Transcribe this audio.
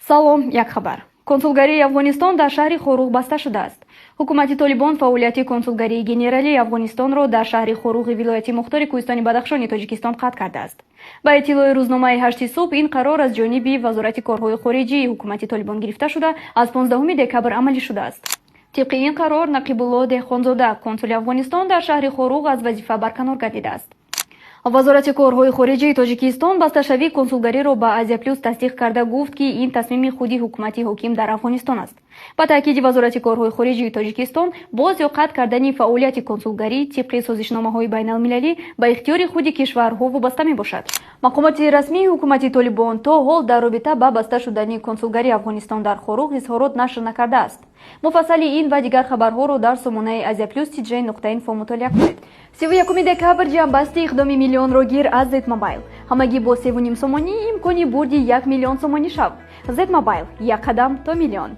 салом, як хабар. Консулгарии Афғонистон дар шаҳри Хоруғ баста шудааст. ҳукумати Толибон фаъолияти консулгарии генералии Афғонистонро дар шаҳри Хоруғи вилояти мухтори Кӯҳистони Бадахшони Тоҷикистон қатъ кардааст. Ба иттилои рӯзномаи 8 субҳ ин қарор аз ҷониби Вазорати корҳои хориҷии ҳукумати Толибон гирифта шуда аз 15 декабр амалӣ шудааст. тибқи ин қарор Нақибулло Деҳқонзода, консули Афғонистон дар шаҳри Хоруғ аз вазифа барканор гардидааст. Вазорати корҳои хориҷии Тоҷикистон басташавии консулгариро ба Азия Плюс тасдиқ карда гуфт, ки ин тасмими худи ҳукумати ҳоким дар Афғонистон аст. Ба таъкиди Вазорати корҳои хориҷии Тоҷикистон, боз ё қатъ кардани фаъолияти консулгарӣ тибқи созишномаҳои байналмилалӣ ба ихтиёри худи кишварҳо вобаста мебошад. Мақомоти расмии ҳукумати Толибон то ҳол дар робита ба баста шудани консулгарии Афғонистон дар Хоруғ изҳорот нашр накардааст. муфассали ин ва дигар хабарҳоро дар сомонаи Азия Плюс CJ.info мутолиа кунед. 31 декабр ҷамъбасти иқдоми миллионро гир аз Z-Mobile. Ҳамагӣ бо 3,5 сомонӣ имкони бурди 1 миллион сомонӣ шав. Z-Mobile, як қадам то миллион.